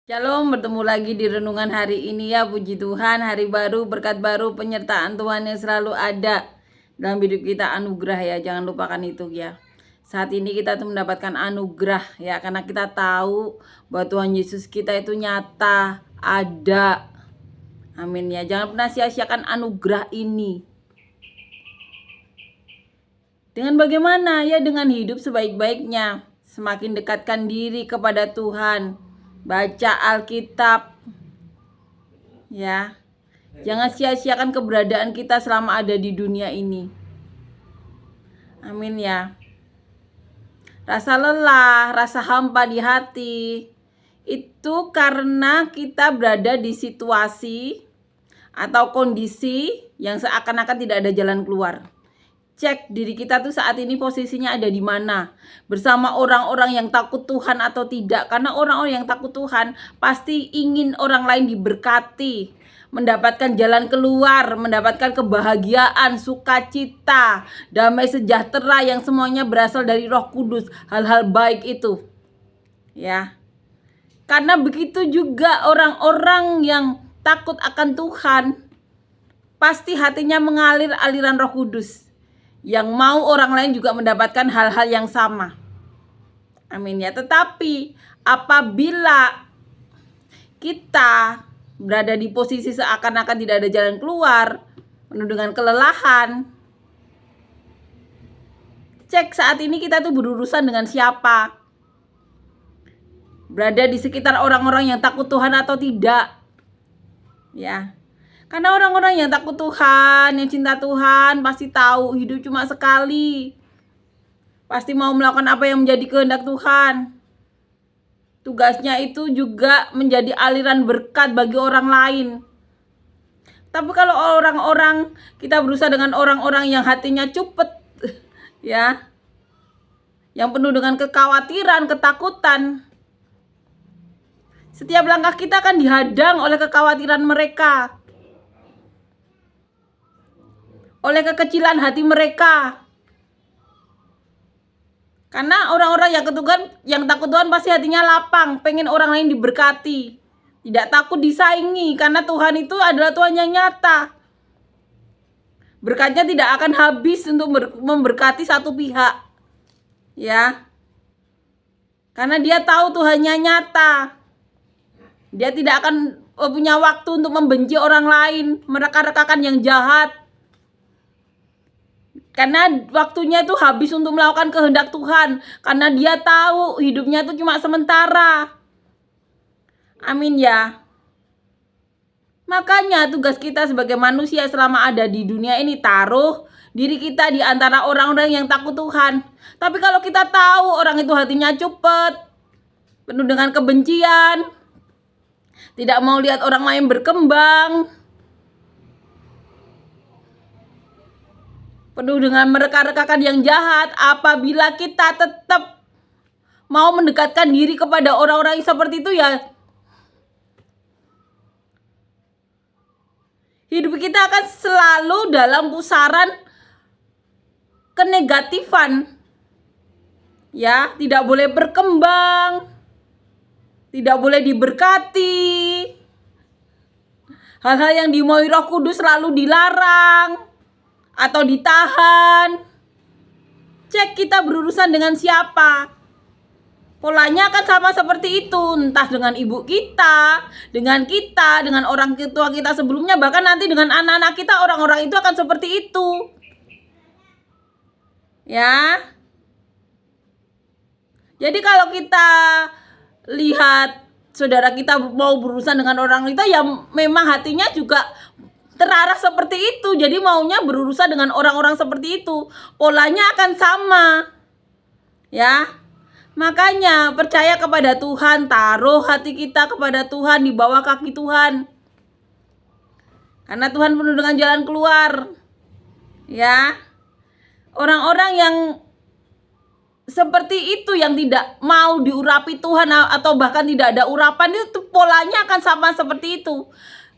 Shalom, bertemu lagi di renungan hari ini ya. Puji Tuhan, hari baru, berkat baru, penyertaan Tuhan yang selalu ada dalam hidup kita, anugerah ya. Jangan lupakan itu ya. Saat ini kita tuh mendapatkan anugerah ya, karena kita tahu bahwa Tuhan Yesus kita itu nyata, ada. Amin ya. Jangan pernah sia-siakan anugerah ini. Dengan bagaimana? Ya dengan hidup sebaik-baiknya. Semakin dekatkan diri kepada Tuhan. Baca Alkitab. Ya. Jangan sia-siakan keberadaan kita selama ada di dunia ini. Amin ya. Rasa lelah, rasa hampa di hati, itu karena kita berada di situasi atau kondisi yang seakan-akan tidak ada jalan keluar. Cek diri kita tuh saat ini posisinya ada di mana, bersama orang-orang yang takut Tuhan atau tidak. Karena orang-orang yang takut Tuhan pasti ingin orang lain diberkati, mendapatkan jalan keluar, mendapatkan kebahagiaan, sukacita, damai sejahtera yang semuanya berasal dari Roh Kudus, hal-hal baik itu. Ya. Karena begitu juga orang-orang yang takut akan Tuhan, pasti hatinya mengalir aliran Roh Kudus, yang mau orang lain juga mendapatkan hal-hal yang sama. Amin ya. Tetapi apabila kita berada di posisi seakan-akan tidak ada jalan keluar, penuh dengan kelelahan, cek saat ini kita tuh berurusan dengan siapa? Berada di sekitar orang-orang yang takut Tuhan atau tidak? Ya. Karena orang-orang yang takut Tuhan, yang cinta Tuhan, pasti tahu hidup cuma sekali. Pasti mau melakukan apa yang menjadi kehendak Tuhan. Tugasnya itu juga menjadi aliran berkat bagi orang lain. Tapi kalau orang-orang, kita berusaha dengan orang-orang yang hatinya cupet, ya, yang penuh dengan kekhawatiran, ketakutan, setiap langkah kita akan dihadang oleh kekhawatiran mereka, oleh kekecilan hati mereka. Karena orang-orang yang takut Tuhan pasti hatinya lapang, pengen orang lain diberkati, tidak takut disaingi, karena Tuhan itu adalah Tuhan yang nyata. Berkatnya tidak akan habis untuk memberkati satu pihak, ya. Karena dia tahu Tuhannya nyata. Dia tidak akan punya waktu untuk membenci orang lain, mereka-rekakan yang jahat. Karena waktunya itu habis untuk melakukan kehendak Tuhan. Karena dia tahu hidupnya itu cuma sementara. Amin ya. Makanya tugas kita sebagai manusia selama ada di dunia ini, taruh diri kita di antara orang-orang yang takut Tuhan. Tapi kalau kita tahu orang itu hatinya cupet, penuh dengan kebencian, tidak mau lihat orang lain berkembang, penuh dengan mereka-rekakan yang jahat, apabila kita tetap mau mendekatkan diri kepada orang-orang seperti itu, ya hidup kita akan selalu dalam pusaran kenegatifan. Ya, tidak boleh berkembang, tidak boleh diberkati. Hal-hal yang dimaui Roh Kudus selalu dilarang atau ditahan. Cek kita berurusan dengan siapa. Polanya akan sama seperti itu, entah dengan ibu kita, dengan kita, dengan orang tua kita sebelumnya, bahkan nanti dengan anak-anak kita, orang-orang itu akan seperti itu. Ya. Jadi kalau kita lihat saudara kita mau berurusan dengan orang kita, ya memang hatinya juga terarah seperti itu. Jadi maunya berurusan dengan orang-orang seperti itu. Polanya akan sama. Ya. Makanya percaya kepada Tuhan, taruh hati kita kepada Tuhan, di bawah kaki Tuhan. Karena Tuhan penuh dengan jalan keluar. Ya. Orang-orang yang seperti itu, yang tidak mau diurapi Tuhan atau bahkan tidak ada urapan, itu polanya akan sama seperti itu.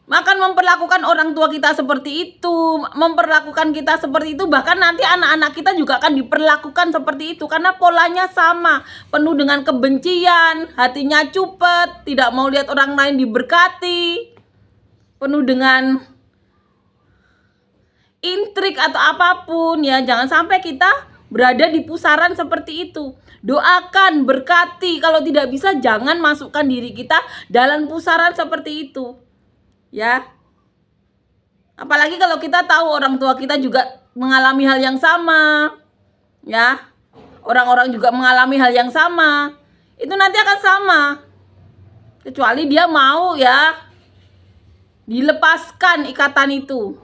Makan memperlakukan orang tua kita seperti itu, memperlakukan kita seperti itu, bahkan nanti anak-anak kita juga akan diperlakukan seperti itu karena polanya sama, penuh dengan kebencian, hatinya cupet, tidak mau lihat orang lain diberkati, penuh dengan intrik atau apapun ya. Jangan sampai kita berada di pusaran seperti itu. Doakan, berkati, kalau tidak bisa jangan masukkan diri kita dalam pusaran seperti itu. Ya, apalagi kalau kita tahu orang tua kita juga mengalami hal yang sama, ya, orang-orang juga mengalami hal yang sama, itu nanti akan sama, kecuali dia mau ya dilepaskan ikatan itu,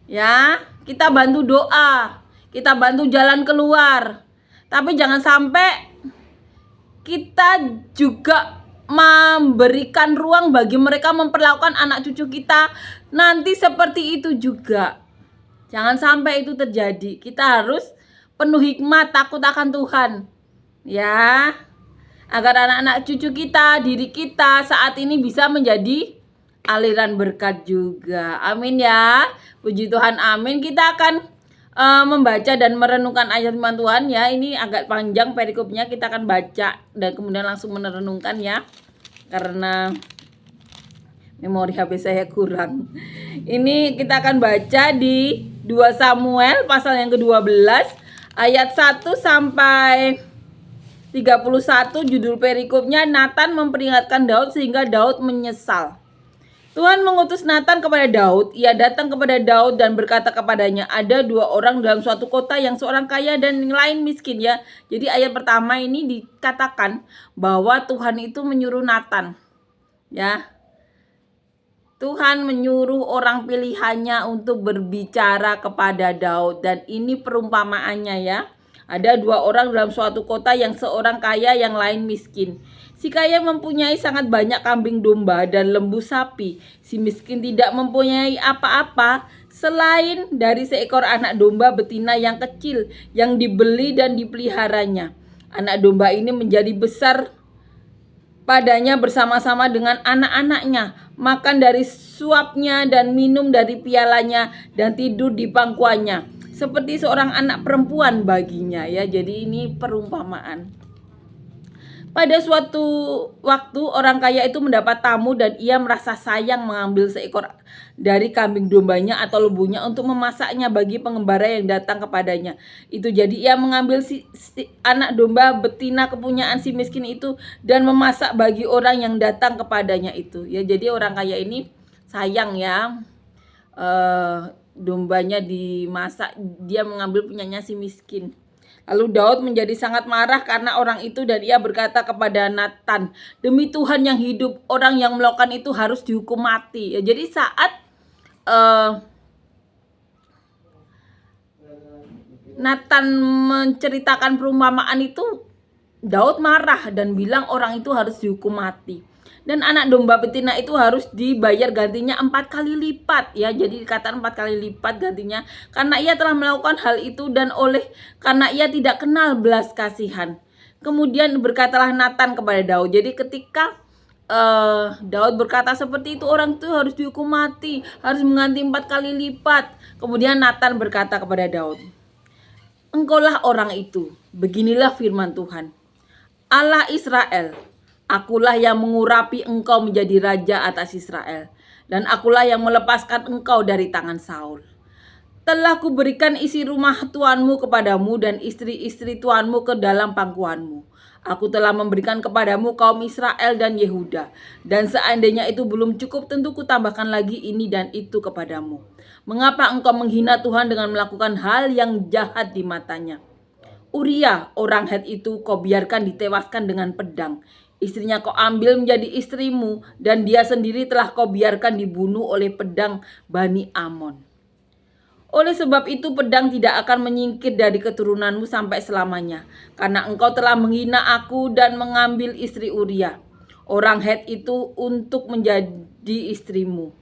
ya. Kita bantu doa, kita bantu jalan keluar, tapi jangan sampai kita juga memberikan ruang bagi mereka memperlakukan anak cucu kita nanti seperti itu juga. Jangan sampai itu terjadi. Kita harus penuh hikmat, takut akan Tuhan, ya, agar anak-anak cucu kita, diri kita saat ini bisa menjadi aliran berkat juga. Amin ya. Puji Tuhan, amin. Kita akan membaca dan merenungkan ayat firman Tuhan ya. Ini agak panjang perikopnya, kita akan baca dan kemudian langsung merenungkan ya, karena memori HP saya kurang. Ini kita akan baca di 2 Samuel pasal yang ke-12 ayat 1 sampai 31. Judul perikopnya, Nathan memperingatkan Daud sehingga Daud menyesal. Tuhan mengutus Nathan kepada Daud. Ia datang kepada Daud dan berkata kepadanya, ada 2 orang dalam suatu kota, yang seorang kaya dan yang lain miskin ya. Jadi ayat pertama ini dikatakan bahwa Tuhan itu menyuruh Nathan, ya. Tuhan menyuruh orang pilihannya untuk berbicara kepada Daud, dan ini perumpamaannya ya. Ada 2 orang dalam suatu kota, yang seorang kaya yang lain miskin. Si kaya mempunyai sangat banyak kambing domba dan lembu sapi. Si miskin tidak mempunyai apa-apa selain dari seekor anak domba betina yang kecil yang dibeli dan dipeliharanya. Anak domba ini menjadi besar padanya bersama-sama dengan anak-anaknya, makan dari suapnya dan minum dari pialanya dan tidur di pangkuannya, seperti seorang anak perempuan baginya ya. Jadi ini perumpamaan. Pada suatu waktu orang kaya itu mendapat tamu dan ia merasa sayang mengambil seekor dari kambing dombanya atau lembunya untuk memasaknya bagi pengembara yang datang kepadanya. Itu jadi ia mengambil si anak domba betina kepunyaan si miskin itu dan memasak bagi orang yang datang kepadanya itu. Ya, jadi orang kaya ini sayang ya, dombanya dimasak, dia mengambil punyanya si miskin. Lalu Daud menjadi sangat marah karena orang itu, dan ia berkata kepada Nathan, demi Tuhan yang hidup, orang yang melakukan itu harus dihukum mati. Ya, jadi saat Nathan menceritakan perumpamaan itu, Daud marah dan bilang orang itu harus dihukum mati. Dan anak domba betina itu harus dibayar gantinya 4 kali lipat ya. Jadi dikatakan 4 kali lipat gantinya karena ia telah melakukan hal itu dan karena ia tidak kenal belas kasihan. Kemudian berkatalah Nathan kepada Daud. Jadi ketika Daud berkata seperti itu, orang itu harus dihukum mati, harus mengganti 4 kali lipat. Kemudian Nathan berkata kepada Daud, engkaulah orang itu. Beginilah firman Tuhan, Allah Israel, akulah yang mengurapi engkau menjadi raja atas Israel, dan akulah yang melepaskan engkau dari tangan Saul. Telah kuberikan isi rumah tuanmu kepadamu dan istri-istri tuanmu ke dalam pangkuanmu. Aku telah memberikan kepadamu kaum Israel dan Yehuda, dan seandainya itu belum cukup, tentu kutambahkan lagi ini dan itu kepadamu. Mengapa engkau menghina Tuhan dengan melakukan hal yang jahat di matanya? Uria orang Het itu kau biarkan ditewaskan dengan pedang. Istrinya kau ambil menjadi istrimu, dan dia sendiri telah kau biarkan dibunuh oleh pedang Bani Amon. Oleh sebab itu pedang tidak akan menyingkir dari keturunanmu sampai selamanya, karena engkau telah menghina aku dan mengambil istri Uria orang Het itu untuk menjadi istrimu.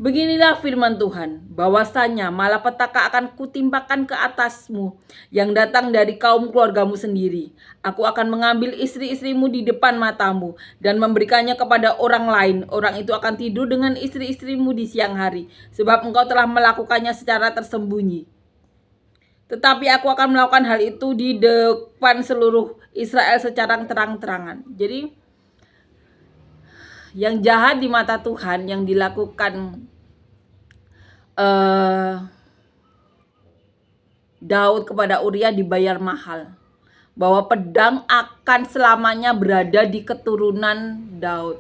Beginilah firman Tuhan, bahwasanya malapetaka akan kutimpakan ke atasmu yang datang dari kaum keluargamu sendiri. Aku akan mengambil istri-istrimu di depan matamu dan memberikannya kepada orang lain. Orang itu akan tidur dengan istri-istrimu di siang hari, sebab engkau telah melakukannya secara tersembunyi. Tetapi aku akan melakukan hal itu di depan seluruh Israel secara terang-terangan. Jadi yang jahat di mata Tuhan yang dilakukan Daud kepada Uria dibayar mahal, bahwa pedang akan selamanya berada di keturunan Daud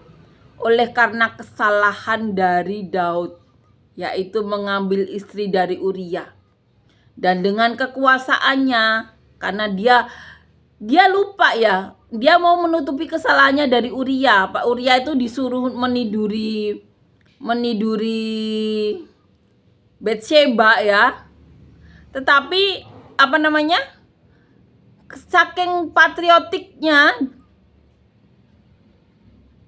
oleh karena kesalahan dari Daud, yaitu mengambil istri dari Uria. Dan dengan kekuasaannya, karena dia lupa ya, dia mau menutupi kesalahannya dari Uria. Pak Uria itu disuruh meniduri Betsheba ya. Tetapi saking patriotiknya,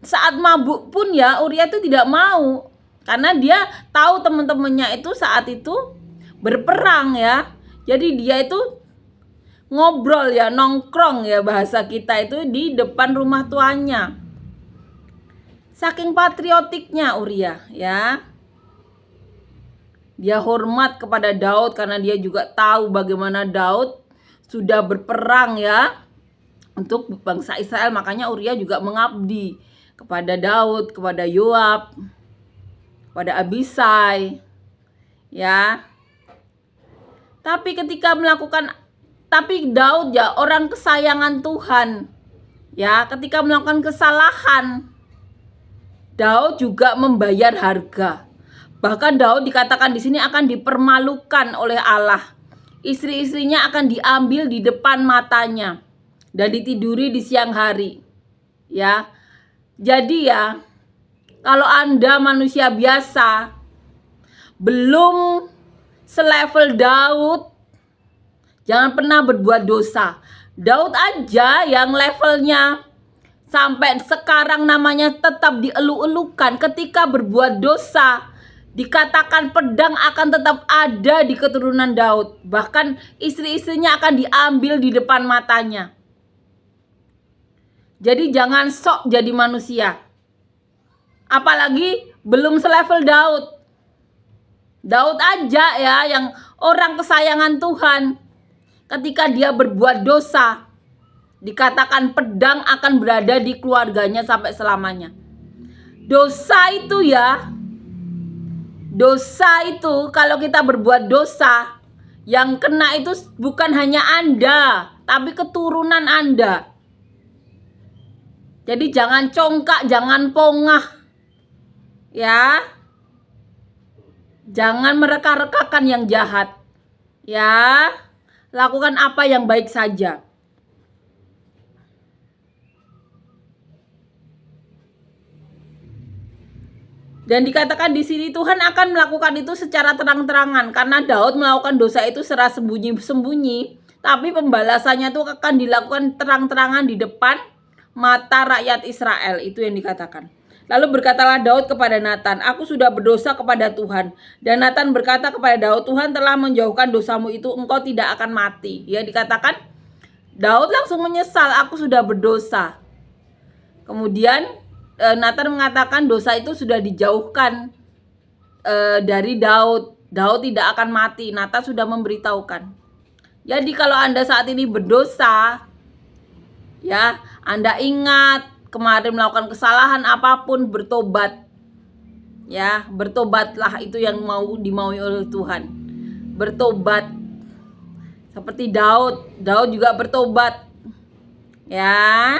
saat mabuk pun ya Uria itu tidak mau, karena dia tahu teman-temannya itu saat itu berperang ya. Jadi dia itu ngobrol ya, nongkrong ya bahasa kita itu di depan rumah tuannya. Saking patriotiknya Uria ya. Dia hormat kepada Daud karena dia juga tahu bagaimana Daud sudah berperang ya untuk bangsa Israel. Makanya Uria juga mengabdi kepada Daud, kepada Yoab, kepada Abisai ya. Tapi Daud ya orang kesayangan Tuhan ya, ketika melakukan kesalahan Daud juga membayar harga. Bahkan Daud dikatakan di sini akan dipermalukan oleh Allah. Istri-istrinya akan diambil di depan matanya dan ditiduri di siang hari. Ya. Jadi ya, kalau Anda manusia biasa belum selevel Daud, jangan pernah berbuat dosa. Daud aja yang levelnya sampai sekarang namanya tetap dielu-elukan, ketika berbuat dosa dikatakan pedang akan tetap ada di keturunan Daud. Bahkan istri-istrinya akan diambil di depan matanya. Jadi jangan sok jadi manusia. Apalagi belum selevel Daud. Daud aja ya yang orang kesayangan Tuhan, ketika dia berbuat dosa dikatakan pedang akan berada di keluarganya sampai selamanya. Dosa itu kalau kita berbuat dosa, yang kena itu bukan hanya Anda, tapi keturunan Anda. Jadi jangan congkak, jangan pongah ya. Jangan mereka-rekakan yang jahat ya. Lakukan apa yang baik saja. Dan dikatakan di sini Tuhan akan melakukan itu secara terang-terangan, karena Daud melakukan dosa itu secara sembunyi-sembunyi, tapi pembalasannya itu akan dilakukan terang-terangan di depan mata rakyat Israel. Itu yang dikatakan. Lalu berkatalah Daud kepada Natan, aku sudah berdosa kepada Tuhan. Dan Natan berkata kepada Daud, Tuhan telah menjauhkan dosamu itu, engkau tidak akan mati. Ya, dikatakan Daud langsung menyesal, aku sudah berdosa. Kemudian Natan mengatakan dosa itu sudah dijauhkan dari Daud. Daud tidak akan mati. Natan sudah memberitahukan. Jadi kalau Anda saat ini berdosa, ya, Anda ingat kemarin melakukan kesalahan apapun, bertobat. Ya, bertobatlah, itu yang mau dimaui oleh Tuhan. Bertobat. Seperti Daud. Daud juga bertobat. Ya.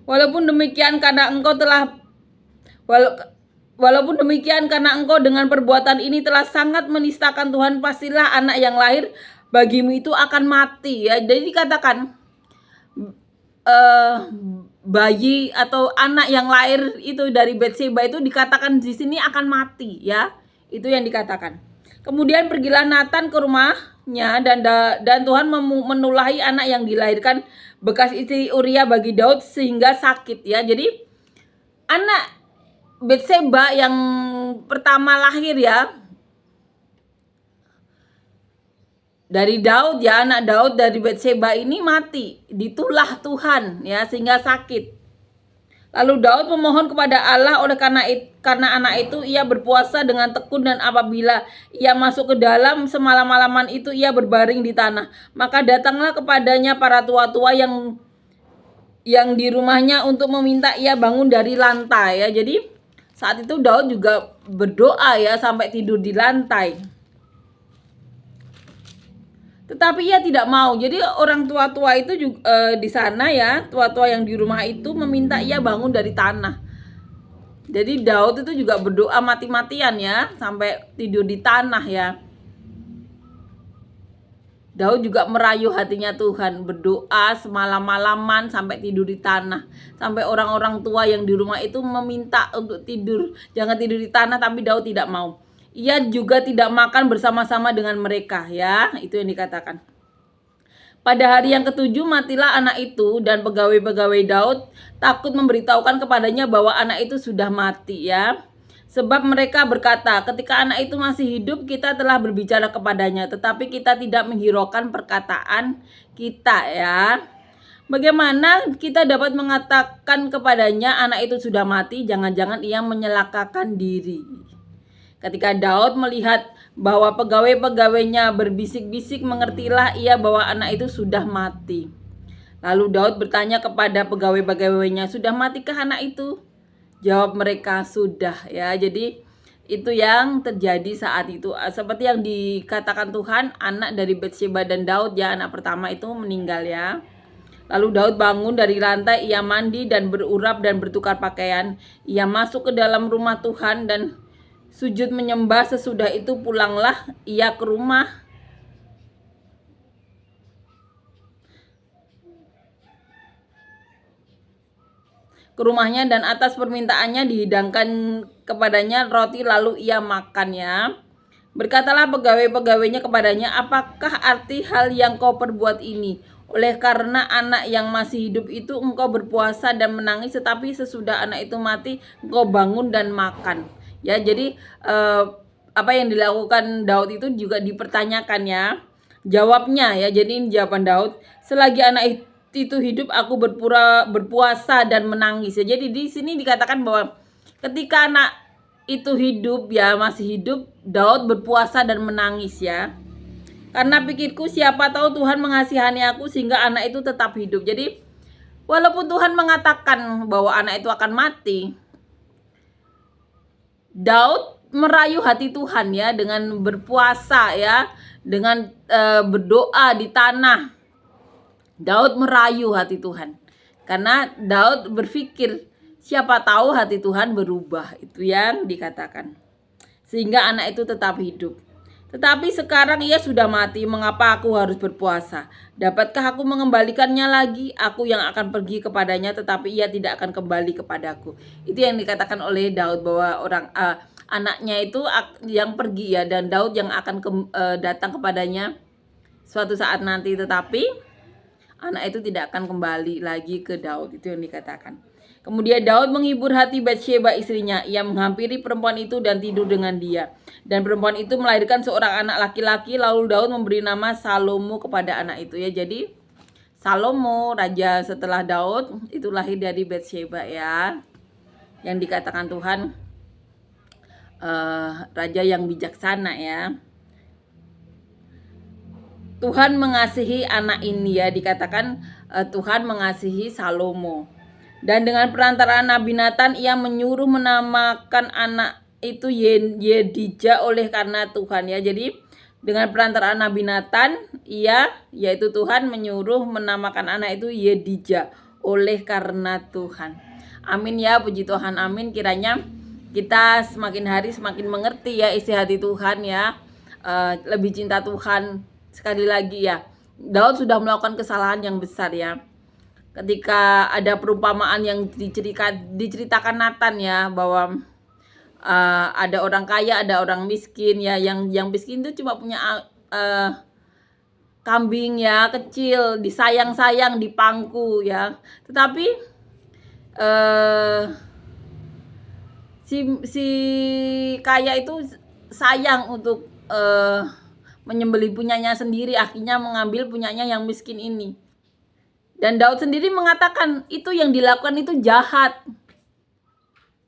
Walaupun demikian karena engkau dengan perbuatan ini telah sangat menistakan Tuhan, pastilah anak yang lahir bagimu itu akan mati. Ya, jadi dikatakan bayi atau anak yang lahir itu dari Betsheba itu dikatakan di sini akan mati ya. Itu yang dikatakan. Kemudian pergilah Natan ke rumahnya dan Tuhan menulahi anak yang dilahirkan bekas istri Uria bagi Daud sehingga sakit ya. Jadi anak Betseba yang pertama lahir ya, dari Daud ya, anak Daud dari Betseba ini mati, ditulah Tuhan ya, sehingga sakit. Lalu Daud memohon kepada Allah, oleh karena anak itu ia berpuasa dengan tekun, dan apabila ia masuk ke dalam semalam-malaman itu ia berbaring di tanah. Maka datanglah kepadanya para tua-tua yang di rumahnya untuk meminta ia bangun dari lantai ya. Jadi saat itu Daud juga berdoa ya sampai tidur di lantai. Tetapi ia tidak mau. Jadi orang tua-tua itu juga, di sana ya, tua-tua yang di rumah itu meminta ia bangun dari tanah. Jadi Daud itu juga berdoa mati-matian ya, sampai tidur di tanah ya. Daud juga merayu hatinya Tuhan, berdoa semalam-malaman sampai tidur di tanah. Sampai orang-orang tua yang di rumah itu meminta untuk tidur, jangan tidur di tanah, tapi Daud tidak mau. Ia juga tidak makan bersama-sama dengan mereka ya, itu yang dikatakan. Pada hari yang ketujuh matilah anak itu, dan pegawai-pegawai Daud takut memberitahukan kepadanya bahwa anak itu sudah mati ya. Sebab mereka berkata, ketika anak itu masih hidup kita telah berbicara kepadanya, tetapi kita tidak menghiraukan perkataan kita ya. Bagaimana kita dapat mengatakan kepadanya anak itu sudah mati, jangan-jangan ia menyelakakan diri. Ketika Daud melihat bahwa pegawai-pegawainya berbisik-bisik, mengertilah ia bahwa anak itu sudah mati. Lalu Daud bertanya kepada pegawai-pegawainya, sudah matikah anak itu? Jawab mereka, sudah ya. Jadi itu yang terjadi saat itu. Seperti yang dikatakan Tuhan, anak dari Betseba dan Daud ya, anak pertama itu meninggal ya. Lalu Daud bangun dari lantai, ia mandi dan berurap dan bertukar pakaian. Ia masuk ke dalam rumah Tuhan dan sujud menyembah. Sesudah itu pulanglah ia ke rumahnya, dan atas permintaannya dihidangkan kepadanya roti, lalu ia makan ya. Berkatalah pegawai-pegawainya kepadanya, apakah arti hal yang kau perbuat ini? Oleh karena anak yang masih hidup itu engkau berpuasa dan menangis, tetapi sesudah anak itu mati engkau bangun dan makan. Ya, jadi apa yang dilakukan Daud itu juga dipertanyakan ya. Jawabnya ya, jadi ini jawaban Daud, selagi anak itu hidup aku berpuasa dan menangis ya. Jadi di sini dikatakan bahwa ketika anak itu hidup ya, masih hidup, Daud berpuasa dan menangis ya. Karena pikirku siapa tahu Tuhan mengasihani aku sehingga anak itu tetap hidup. Jadi walaupun Tuhan mengatakan bahwa anak itu akan mati, Daud merayu hati Tuhan ya dengan berpuasa ya, dengan berdoa di tanah. Daud merayu hati Tuhan. Karena Daud berpikir siapa tahu hati Tuhan berubah, itu yang dikatakan. Sehingga anak itu tetap hidup. Tetapi sekarang ia sudah mati, mengapa aku harus berpuasa? Dapatkah aku mengembalikannya lagi? Aku yang akan pergi kepadanya, tetapi ia tidak akan kembali kepadaku. Itu yang dikatakan oleh Daud, bahwa anaknya itu yang pergi ya, dan Daud yang akan datang kepadanya suatu saat nanti, tetapi anak itu tidak akan kembali lagi ke Daud. Itu yang dikatakan. Kemudian Daud menghibur hati Batsyeba istrinya. Ia menghampiri perempuan itu dan tidur dengan dia. Dan perempuan itu melahirkan seorang anak laki-laki. Lalu Daud memberi nama Salomo kepada anak itu ya. Jadi Salomo, raja setelah Daud, itu lahir dari Batsyeba ya. Yang dikatakan Tuhan raja yang bijaksana ya. Tuhan mengasihi anak ini ya, dikatakan Tuhan mengasihi Salomo. Dan dengan perantaraan Nabi Nathan ia menyuruh menamakan anak itu Yedija oleh karena Tuhan ya. Jadi dengan perantaraan Nabi Nathan ia, yaitu Tuhan, menyuruh menamakan anak itu Yedija oleh karena Tuhan. Amin ya, puji Tuhan, amin. Kiranya kita semakin hari semakin mengerti ya isi hati Tuhan ya, lebih cinta Tuhan. Sekali lagi ya, Daud sudah melakukan kesalahan yang besar ya. Ketika ada perumpamaan yang diceritakan Nathan ya, bahwa ada orang kaya, ada orang miskin ya. Yang miskin itu cuma punya kambing ya, kecil, disayang-sayang, dipangku ya. Tetapi si kaya itu sayang untuk menyembelih punyanya sendiri, akhirnya mengambil punyanya yang miskin ini. Dan Daud sendiri mengatakan itu yang dilakukan itu jahat.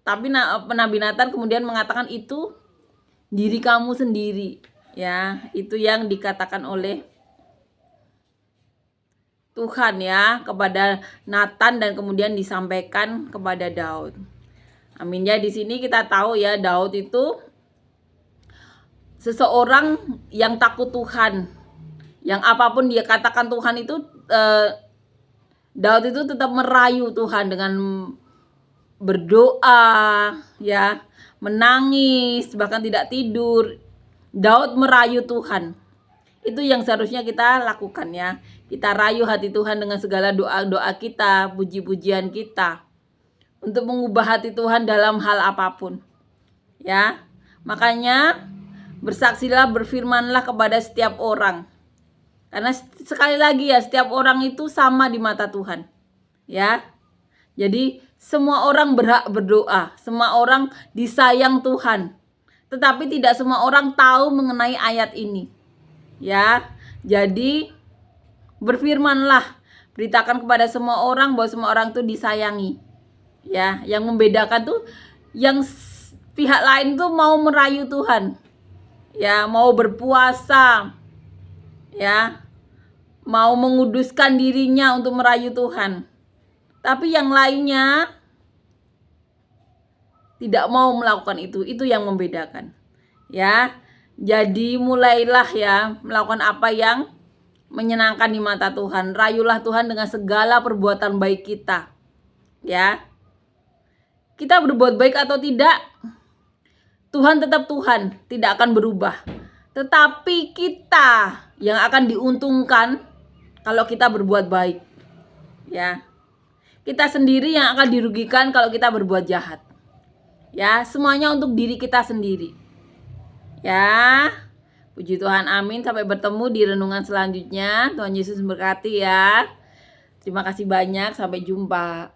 Tapi Nabi Nathan kemudian mengatakan itu diri kamu sendiri, ya. Itu yang dikatakan oleh Tuhan ya kepada Nathan dan kemudian disampaikan kepada Daud. Amin ya. Di sini kita tahu ya, Daud itu seseorang yang takut Tuhan. Yang apapun dia katakan Tuhan itu, Daud itu tetap merayu Tuhan dengan berdoa, ya, menangis, bahkan tidak tidur. Daud merayu Tuhan. Itu yang seharusnya kita lakukan ya. Kita rayu hati Tuhan dengan segala doa-doa kita, puji-pujian kita, untuk mengubah hati Tuhan dalam hal apapun. Ya. Makanya bersaksilah, berfirmanlah kepada setiap orang. Karena sekali lagi ya, setiap orang itu sama di mata Tuhan. Ya. Jadi semua orang berhak berdoa, semua orang disayang Tuhan. Tetapi tidak semua orang tahu mengenai ayat ini. Ya. Jadi berfirmanlah, beritakan kepada semua orang bahwa semua orang itu disayangi. Ya, yang membedakan tuh yang pihak lain tuh mau merayu Tuhan. Ya, mau berpuasa. Ya. Mau menguduskan dirinya untuk merayu Tuhan. Tapi yang lainnya tidak mau melakukan itu yang membedakan. Ya. Jadi mulailah ya melakukan apa yang menyenangkan di mata Tuhan. Rayulah Tuhan dengan segala perbuatan baik kita. Ya. Kita berbuat baik atau tidak, Tuhan tetap Tuhan, tidak akan berubah. Tetapi kita yang akan diuntungkan kalau kita berbuat baik. Ya. Kita sendiri yang akan dirugikan kalau kita berbuat jahat. Ya, semuanya untuk diri kita sendiri. Ya. Puji Tuhan, amin. Sampai bertemu di renungan selanjutnya. Tuhan Yesus memberkati ya. Terima kasih banyak, sampai jumpa.